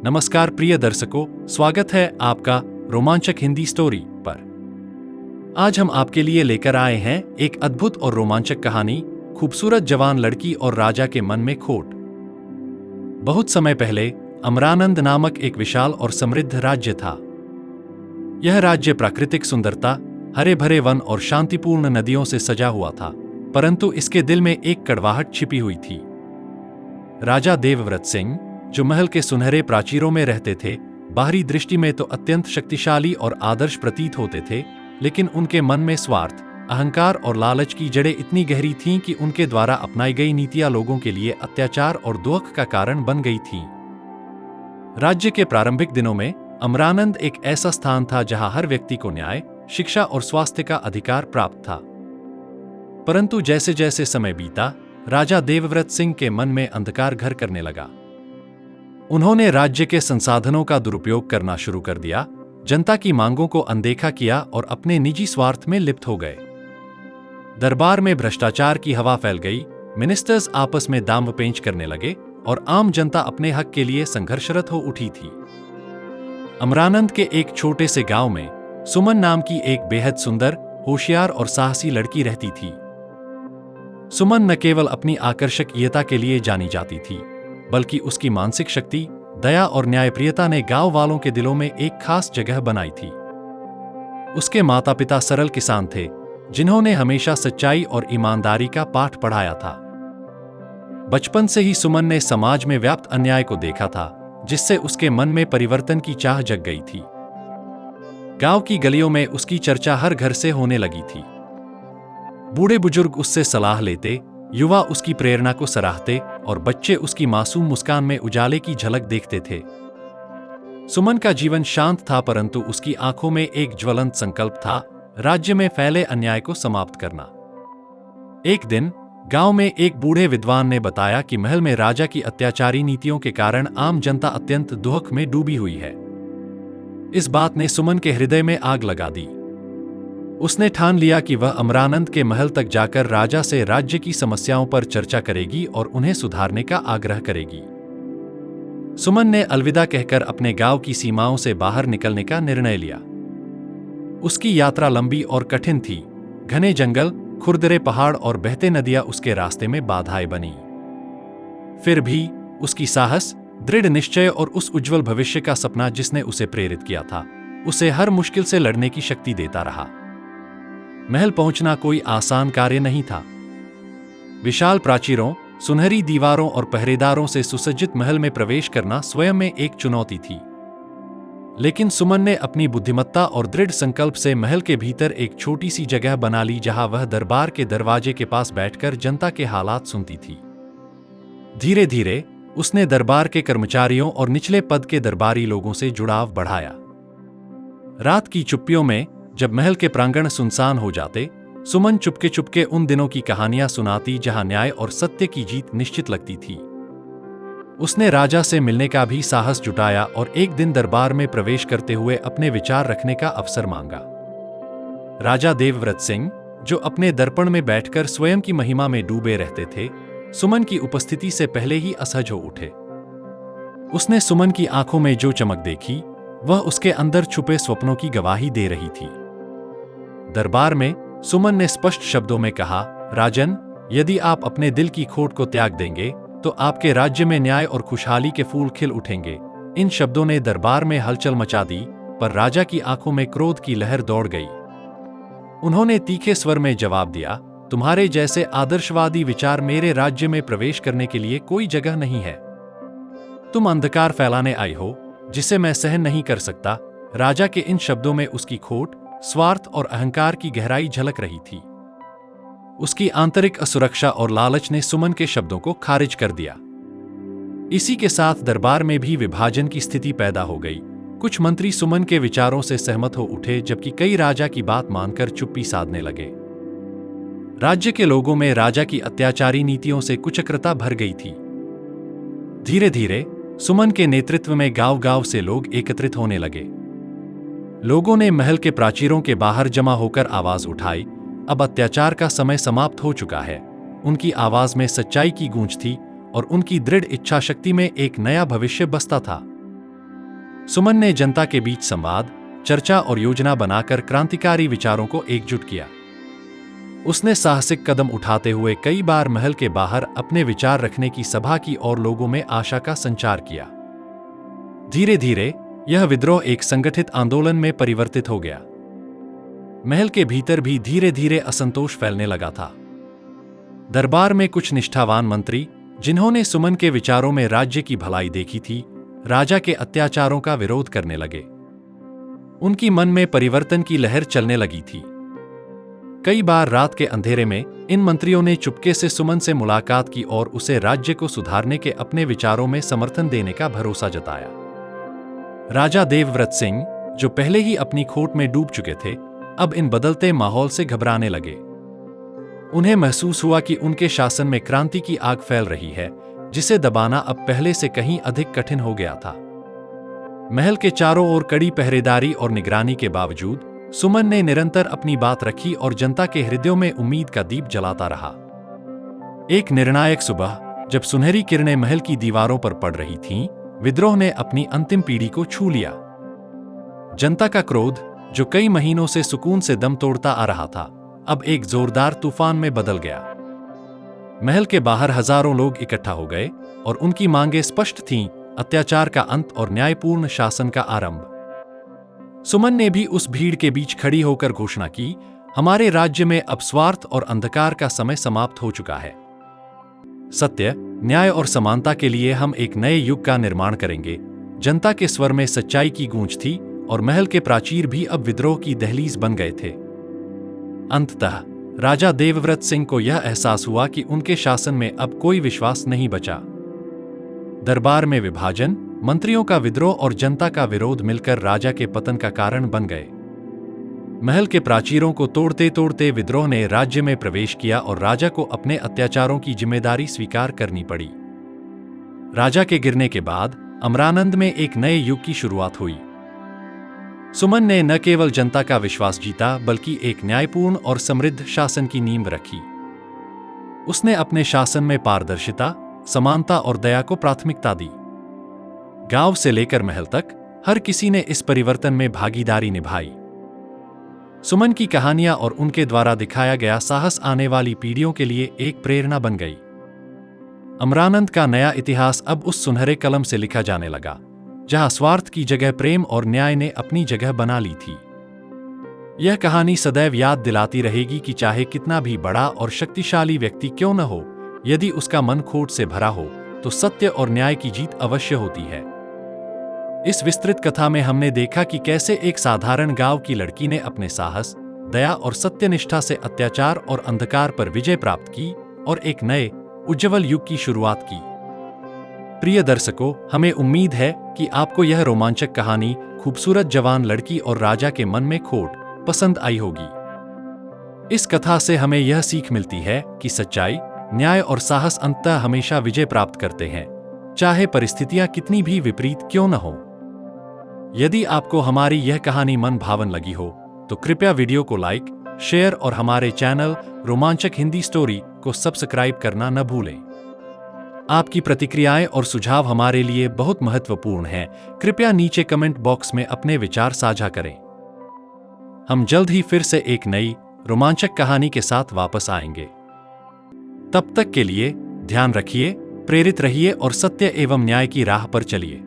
नमस्कार प्रिय दर्शकों, स्वागत है आपका रोमांचक हिंदी स्टोरी पर। आज हम आपके लिए लेकर आए हैं एक अद्भुत और रोमांचक कहानी, खूबसूरत जवान लड़की और राजा के मन में खोट। बहुत समय पहले अमरानंद नामक एक विशाल और समृद्ध राज्य था। यह राज्य प्राकृतिक सुंदरता, हरे भरे वन और शांतिपूर्ण नदियों से सजा हुआ था, परंतु इसके दिल में एक कड़वाहट छिपी हुई थी। राजा देवव्रत सिंह, जो महल के सुनहरे प्राचीरों में रहते थे, बाहरी दृष्टि में तो अत्यंत शक्तिशाली और आदर्श प्रतीत होते थे, लेकिन उनके मन में स्वार्थ, अहंकार और लालच की जड़ें इतनी गहरी थीं कि उनके द्वारा अपनाई गई नीतियां लोगों के लिए अत्याचार और दुख का कारण बन गई थीं। राज्य के प्रारंभिक दिनों में अमरानंद एक ऐसा स्थान था जहां हर व्यक्ति को न्याय, शिक्षा और स्वास्थ्य का अधिकार प्राप्त था। परंतु जैसे जैसे समय बीता, राजा देवव्रत सिंह के मन में अंधकार घर करने लगा। उन्होंने राज्य के संसाधनों का दुरुपयोग करना शुरू कर दिया, जनता की मांगों को अनदेखा किया और अपने निजी स्वार्थ में लिप्त हो गए। दरबार में भ्रष्टाचार की हवा फैल गई, मिनिस्टर्स आपस में दांव-पेंच करने लगे और आम जनता अपने हक के लिए संघर्षरत हो उठी थी। अमरानंद के एक छोटे से गांव में सुमन नाम की एक बेहद सुंदर, होशियार और साहसी लड़की रहती थी। सुमन न केवल अपनी आकर्षकीयता के लिए जानी जाती थी, बल्कि उसकी मानसिक शक्ति, दया और न्यायप्रियता ने गांव वालों के दिलों में एक खास जगह बनाई थी। उसके माता पिता सरल किसान थे, जिन्होंने हमेशा सच्चाई और ईमानदारी का पाठ पढ़ाया था। बचपन से ही सुमन ने समाज में व्याप्त अन्याय को देखा था, जिससे उसके मन में परिवर्तन की चाह जग गई थी। गांव की गलियों में उसकी चर्चा हर घर से होने लगी थी। बूढ़े बुजुर्ग उससे सलाह लेते, युवा उसकी प्रेरणा को सराहते और बच्चे उसकी मासूम मुस्कान में उजाले की झलक देखते थे। सुमन का जीवन शांत था, परंतु उसकी आंखों में एक ज्वलंत संकल्प था, राज्य में फैले अन्याय को समाप्त करना। एक दिन गांव में एक बूढ़े विद्वान ने बताया कि महल में राजा की अत्याचारी नीतियों के कारण आम जनता अत्यंत दुख में डूबी हुई है। इस बात ने सुमन के हृदय में आग लगा दी। उसने ठान लिया कि वह अमरानंद के महल तक जाकर राजा से राज्य की समस्याओं पर चर्चा करेगी और उन्हें सुधारने का आग्रह करेगी। सुमन ने अलविदा कहकर अपने गांव की सीमाओं से बाहर निकलने का निर्णय लिया। उसकी यात्रा लंबी और कठिन थी। घने जंगल, खुरदरे पहाड़ और बहते नदियां उसके रास्ते में बाधाएं बनी। फिर भी उसकी साहस, दृढ़ निश्चय और उस उज्जवल भविष्य का सपना जिसने उसे प्रेरित किया था, उसे हर मुश्किल से लड़ने की शक्ति देता रहा। महल पहुंचना कोई आसान कार्य नहीं था। विशाल प्राचीरों, सुनहरी दीवारों और पहरेदारों से सुसज्जित महल में प्रवेश करना स्वयं में एक चुनौती थी। लेकिन सुमन ने अपनी बुद्धिमत्ता और दृढ़ संकल्प से महल के भीतर एक छोटी सी जगह बना ली, जहां वह दरबार के दरवाजे के पास बैठकर जनता के हालात सुनती थी। धीरे धीरे उसने दरबार के कर्मचारियों और निचले पद के दरबारी लोगों से जुड़ाव बढ़ाया। रात की चुप्पियों में जब महल के प्रांगण सुनसान हो जाते, सुमन चुपके चुपके उन दिनों की कहानियां सुनाती जहां न्याय और सत्य की जीत निश्चित लगती थी। उसने राजा से मिलने का भी साहस जुटाया और एक दिन दरबार में प्रवेश करते हुए अपने विचार रखने का अवसर मांगा। राजा देवव्रत सिंह, जो अपने दर्पण में बैठकर स्वयं की महिमा में डूबे रहते थे, सुमन की उपस्थिति से पहले ही असहज हो उठे। उसने सुमन की आंखों में जो चमक देखी, वह उसके अंदर छुपे स्वप्नों की गवाही दे रही थी। दरबार में सुमन ने स्पष्ट शब्दों में कहा, राजन, यदि आप अपने दिल की खोट को त्याग देंगे तो आपके राज्य में न्याय और खुशहाली के फूल खिल उठेंगे। इन शब्दों ने दरबार में हलचल मचा दी, पर राजा की आंखों में क्रोध की लहर दौड़ गई। उन्होंने तीखे स्वर में जवाब दिया, तुम्हारे जैसे आदर्शवादी विचार मेरे राज्य में प्रवेश करने के लिए कोई जगह नहीं है। तुम अंधकार फैलाने आई हो, जिसे मैं सहन नहीं कर सकता। राजा के इन शब्दों में उसकी खोट, स्वार्थ और अहंकार की गहराई झलक रही थी। उसकी आंतरिक असुरक्षा और लालच ने सुमन के शब्दों को खारिज कर दिया। इसी के साथ दरबार में भी विभाजन की स्थिति पैदा हो गई। कुछ मंत्री सुमन के विचारों से सहमत हो उठे, जबकि कई राजा की बात मानकर चुप्पी साधने लगे। राज्य के लोगों में राजा की अत्याचारी नीतियों से कुचक्रता भर गई थी। धीरे धीरे सुमन के नेतृत्व में गांव-गांव से लोग एकत्रित होने लगे। लोगों ने महल के प्राचीरों के बाहर जमा होकर आवाज उठाई, अब अत्याचार का समय समाप्त हो चुका है। उनकी आवाज में सच्चाई की गूंज थी और उनकी दृढ़ इच्छा शक्ति में एक नया भविष्य बसता था। सुमन ने जनता के बीच संवाद, चर्चा और योजना बनाकर क्रांतिकारी विचारों को एकजुट किया। उसने साहसिक कदम उठाते हुए कई बार महल के बाहर अपने विचार रखने की सभा की और लोगों में आशा का संचार किया। धीरे धीरे यह विद्रोह एक संगठित आंदोलन में परिवर्तित हो गया। महल के भीतर भी धीरे धीरे असंतोष फैलने लगा था। दरबार में कुछ निष्ठावान मंत्री, जिन्होंने सुमन के विचारों में राज्य की भलाई देखी थी, राजा के अत्याचारों का विरोध करने लगे। उनकी मन में परिवर्तन की लहर चलने लगी थी। कई बार रात के अंधेरे में इन मंत्रियों ने चुपके से सुमन से मुलाकात की और उसे राज्य को सुधारने के अपने विचारों में समर्थन देने का भरोसा जताया। राजा देवव्रत सिंह, जो पहले ही अपनी खोट में डूब चुके थे, अब इन बदलते माहौल से घबराने लगे। उन्हें महसूस हुआ कि उनके शासन में क्रांति की आग फैल रही है, जिसे दबाना अब पहले से कहीं अधिक कठिन हो गया था। महल के चारों ओर कड़ी पहरेदारी और निगरानी के बावजूद सुमन ने निरंतर अपनी बात रखी और जनता के हृदयों में उम्मीद का दीप जलाता रहा। एक निर्णायक सुबह, जब सुनहरी किरणें महल की दीवारों पर पड़ रही थीं, विद्रोह ने अपनी अंतिम पीढ़ी को छू लिया। जनता का क्रोध, जो कई महीनों से सुकून से दम तोड़ता आ रहा था, अब एक जोरदार तूफान में बदल गया। महल के बाहर हजारों लोग इकट्ठा हो गए और उनकी मांगें स्पष्ट थीं: अत्याचार का अंत और न्यायपूर्ण शासन का आरंभ। सुमन ने भी उस भीड़ के बीच खड़ी होकर घोषणा की, हमारे राज्य में अब स्वार्थ और अंधकार का समय समाप्त हो चुका है। सत्य, न्याय और समानता के लिए हम एक नए युग का निर्माण करेंगे। जनता के स्वर में सच्चाई की गूंज थी और महल के प्राचीर भी अब विद्रोह की दहलीज बन गए थे। अंततः राजा देवव्रत सिंह को यह एहसास हुआ कि उनके शासन में अब कोई विश्वास नहीं बचा। दरबार में विभाजन, मंत्रियों का विद्रोह और जनता का विरोध मिलकर राजा के पतन का कारण बन गए। महल के प्राचीरों को तोड़ते तोड़ते विद्रोह ने राज्य में प्रवेश किया और राजा को अपने अत्याचारों की जिम्मेदारी स्वीकार करनी पड़ी। राजा के गिरने के बाद अमरानंद में एक नए युग की शुरुआत हुई। सुमन ने न केवल जनता का विश्वास जीता, बल्कि एक न्यायपूर्ण और समृद्ध शासन की नींव रखी। उसने अपने शासन में पारदर्शिता, समानता और दया को प्राथमिकता दी। गांव से लेकर महल तक हर किसी ने इस परिवर्तन में भागीदारी निभाई। सुमन की कहानियां और उनके द्वारा दिखाया गया साहस आने वाली पीढ़ियों के लिए एक प्रेरणा बन गई। अमरानंद का नया इतिहास अब उस सुनहरे कलम से लिखा जाने लगा, जहां स्वार्थ की जगह प्रेम और न्याय ने अपनी जगह बना ली थी। यह कहानी सदैव याद दिलाती रहेगी कि चाहे कितना भी बड़ा और शक्तिशाली व्यक्ति क्यों न हो, यदि उसका मन खोट से भरा हो, तो सत्य और न्याय की जीत अवश्य होती है। इस विस्तृत कथा में हमने देखा कि कैसे एक साधारण गांव की लड़की ने अपने साहस, दया और सत्यनिष्ठा से अत्याचार और अंधकार पर विजय प्राप्त की और एक नए, उज्ज्वल युग की शुरुआत की। प्रिय दर्शकों, हमें उम्मीद है कि आपको यह रोमांचक कहानी, खूबसूरत जवान लड़की और राजा के मन में खोट, पसंद आई होगी। इस कथा से हमें यह सीख मिलती है कि सच्चाई, न्याय और साहस अंततः हमेशा विजय प्राप्त करते हैं, चाहे परिस्थितियां कितनी भी विपरीत क्यों न हो। यदि आपको हमारी यह कहानी मन भावन लगी हो, तो कृपया वीडियो को लाइक, शेयर और हमारे चैनल रोमांचक हिंदी स्टोरी को सब्सक्राइब करना न भूलें। आपकी प्रतिक्रियाएं और सुझाव हमारे लिए बहुत महत्वपूर्ण हैं। कृपया नीचे कमेंट बॉक्स में अपने विचार साझा करें। हम जल्द ही फिर से एक नई रोमांचक कहानी के साथ वापस आएंगे। तब तक के लिए ध्यान रखिए, प्रेरित रहिए और सत्य एवं न्याय की राह पर चलिए।